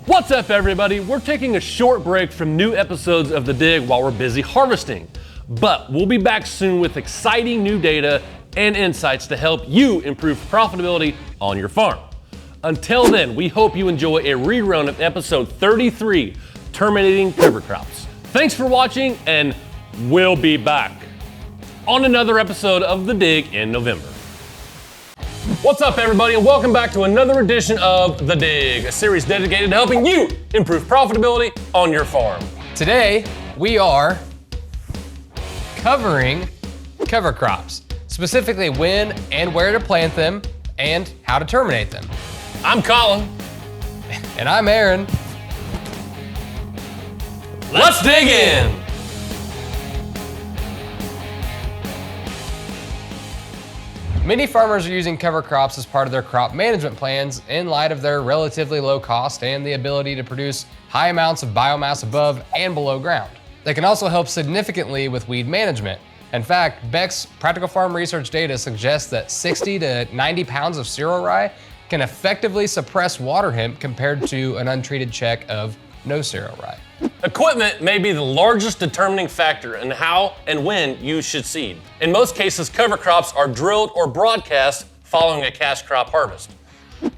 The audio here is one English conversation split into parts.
What's up, everybody? We're taking a short break from new episodes of The Dig while we're busy harvesting. But we'll be back soon with exciting new data and insights to help you improve profitability on your farm. Until then, we hope you enjoy a rerun of episode 33, Terminating Cover Crops. Thanks for watching, and we'll be back on another episode of The Dig in November. What's up, everybody, and welcome back to another edition of The Dig, a series dedicated to helping you improve profitability on your farm. Today, we are covering cover crops, specifically when and where to plant them and how to terminate them. I'm Collin. And I'm Aaron. Let's dig in. Many farmers are using cover crops as part of their crop management plans in light of their relatively low cost and the ability to produce high amounts of biomass above and below ground. They can also help significantly with weed management. In fact, Beck's practical farm research data suggests that 60 to 90 pounds of cereal rye can effectively suppress water hemp compared to an untreated check of no cereal rye. Equipment may be the largest determining factor in how and when you should seed. In most cases, cover crops are drilled or broadcast following a cash crop harvest.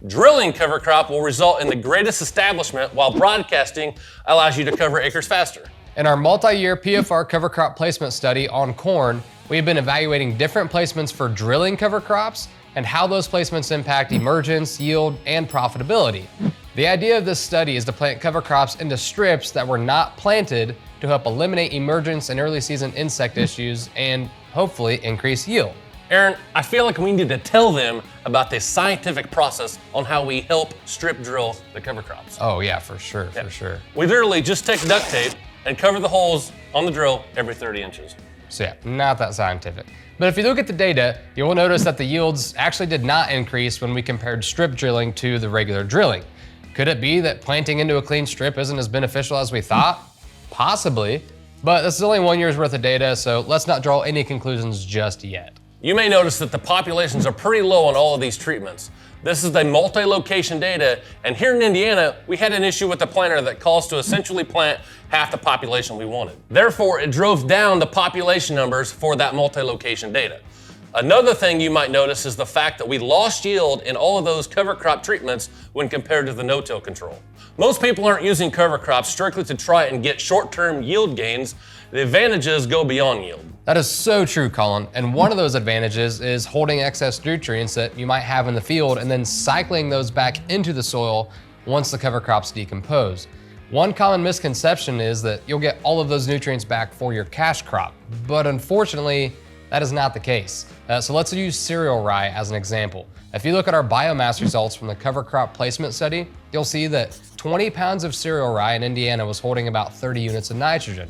Drilling cover crop will result in the greatest establishment, while broadcasting allows you to cover acres faster. In our multi-year PFR cover crop placement study on corn, we've been evaluating different placements for drilling cover crops and how those placements impact emergence, yield, and profitability. The idea of this study is to plant cover crops into strips that were not planted to help eliminate emergence and early season insect issues and hopefully increase yield. Aaron, I feel like we need to tell them about the scientific process on how we help strip drill the cover crops. Oh yeah, for sure. We literally just take duct tape and cover the holes on the drill every 30 inches. So yeah, not that scientific. But if you look at the data, you will notice that the yields actually did not increase when we compared strip drilling to the regular drilling. Could it be that planting into a clean strip isn't as beneficial as we thought? Possibly, but this is only 1 year's worth of data, so let's not draw any conclusions just yet. You may notice that the populations are pretty low on all of these treatments. This is the multi-location data, and here in Indiana, we had an issue with the planter that caused to essentially plant half the population we wanted. Therefore, it drove down the population numbers for that multi-location data. Another thing you might notice is the fact that we lost yield in all of those cover crop treatments when compared to the no-till control. Most people aren't using cover crops strictly to try and get short-term yield gains. The advantages go beyond yield. That is so true, Collin. And one of those advantages is holding excess nutrients that you might have in the field and then cycling those back into the soil once the cover crops decompose. One common misconception is that you'll get all of those nutrients back for your cash crop, but unfortunately, that is not the case. So let's use cereal rye as an example. If you look at our biomass results from the cover crop placement study, you'll see that 20 pounds of cereal rye in Indiana was holding about 30 units of nitrogen.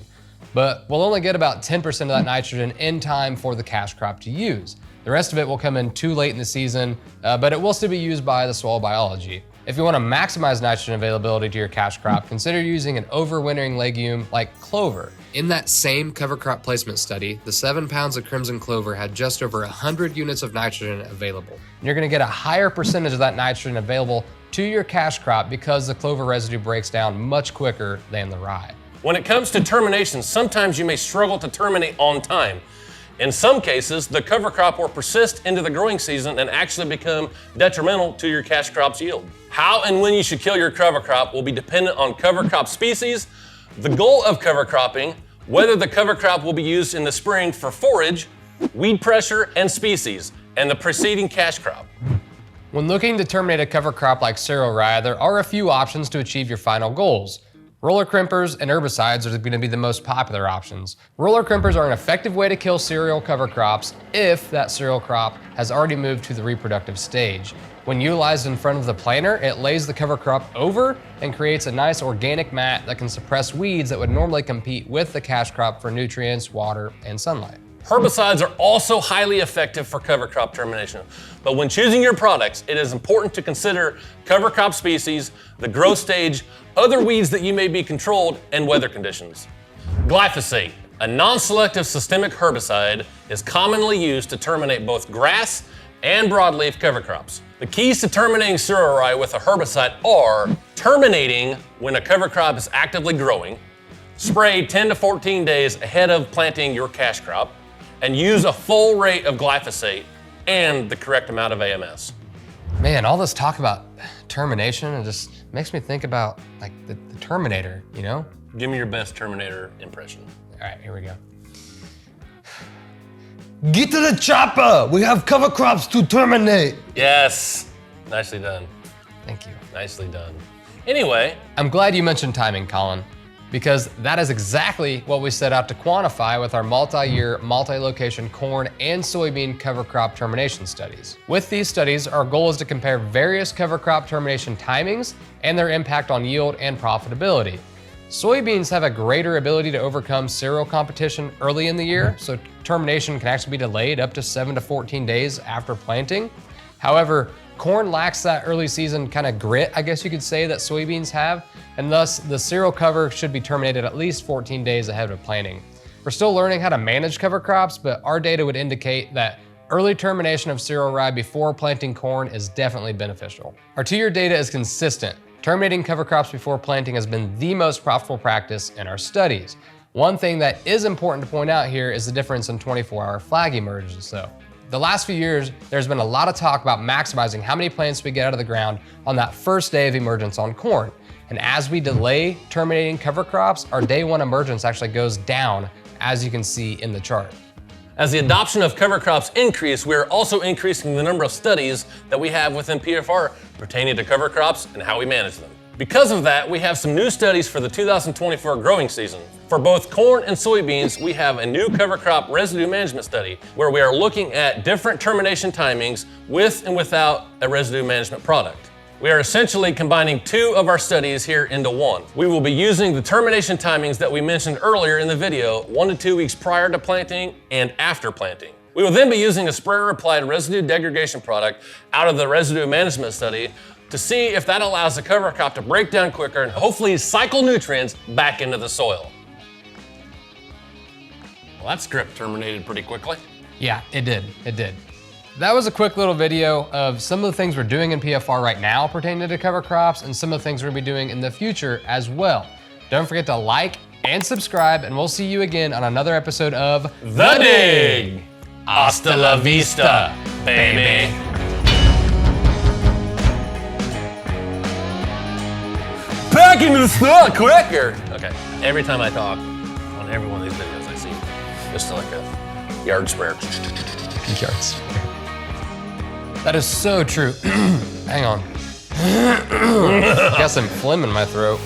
But we'll only get about 10% of that nitrogen in time for the cash crop to use. The rest of it will come in too late in the season, but it will still be used by the soil biology. If you want to maximize nitrogen availability to your cash crop, consider using an overwintering legume like clover. In that same cover crop placement study, the 7 pounds of crimson clover had just over 100 units of nitrogen available. And you're going to get a higher percentage of that nitrogen available to your cash crop because the clover residue breaks down much quicker than the rye. When it comes to termination, sometimes you may struggle to terminate on time. In some cases, the cover crop will persist into the growing season and actually become detrimental to your cash crop's yield. How and when you should kill your cover crop will be dependent on cover crop species, the goal of cover cropping, whether the cover crop will be used in the spring for forage, weed pressure, and species, and the preceding cash crop. When looking to terminate a cover crop like cereal rye, there are a few options to achieve your final goals. Roller crimpers and herbicides are going to be the most popular options. Roller crimpers are an effective way to kill cereal cover crops if that cereal crop has already moved to the reproductive stage. When utilized in front of the planter, it lays the cover crop over and creates a nice organic mat that can suppress weeds that would normally compete with the cash crop for nutrients, water, and sunlight. Herbicides are also highly effective for cover crop termination, but when choosing your products, it is important to consider cover crop species, the growth stage, other weeds that you may be controlled, and weather conditions. Glyphosate, a non-selective systemic herbicide, is commonly used to terminate both grass and broadleaf cover crops. The keys to terminating cereal rye with a herbicide are terminating when a cover crop is actively growing, spray 10 to 14 days ahead of planting your cash crop, and use a full rate of glyphosate and the correct amount of AMS. Man, all this talk about termination, it just makes me think about like the Terminator, you know? Give me your best Terminator impression. All right, here we go. Get to the chopper! We have cover crops to terminate! Yes, nicely done. Thank you. Nicely done. Anyway, I'm glad you mentioned timing, Collin, because that is exactly what we set out to quantify with our multi-year, multi-location corn and soybean cover crop termination studies. With these studies, our goal is to compare various cover crop termination timings and their impact on yield and profitability. Soybeans have a greater ability to overcome cereal competition early in the year, so termination can actually be delayed up to 7 to 14 days after planting. However, corn lacks that early season kind of grit, I guess you could say, that soybeans have, and thus the cereal cover should be terminated at least 14 days ahead of planting. We're still learning how to manage cover crops, but our data would indicate that early termination of cereal rye before planting corn is definitely beneficial. Our 2-year data is consistent. Terminating cover crops before planting has been the most profitable practice in our studies. One thing that is important to point out here is the difference in 24-hour flag emergence though. The last few years, there's been a lot of talk about maximizing how many plants we get out of the ground on that first day of emergence on corn. And as we delay terminating cover crops, our day 1 emergence actually goes down, as you can see in the chart. as the adoption of cover crops increase, we're also increasing the number of studies that we have within PFR pertaining to cover crops and how we manage them. Because of that, we have some new studies for the 2024 growing season. For both corn and soybeans, we have a new cover crop residue management study where we are looking at different termination timings with and without a residue management product. We are essentially combining two of our studies here into one. We will be using the termination timings that we mentioned earlier in the video, 1 to 2 weeks prior to planting and after planting. We will then be using a sprayer-applied residue degradation product out of the residue management study to see if that allows the cover crop to break down quicker and hopefully cycle nutrients back into the soil. Well, that script terminated pretty quickly. Yeah, it did. That was a quick little video of some of the things we're doing in PFR right now pertaining to cover crops and some of the things we're gonna be doing in the future as well. Don't forget to like and subscribe, and we'll see you again on another episode of The Dig! Hasta la vista, baby. Back into the spot quicker! Okay, every time I talk on every one of these videos, I see just like a yard sprayer. yards. That is so true. Hang on. Got some phlegm in my throat.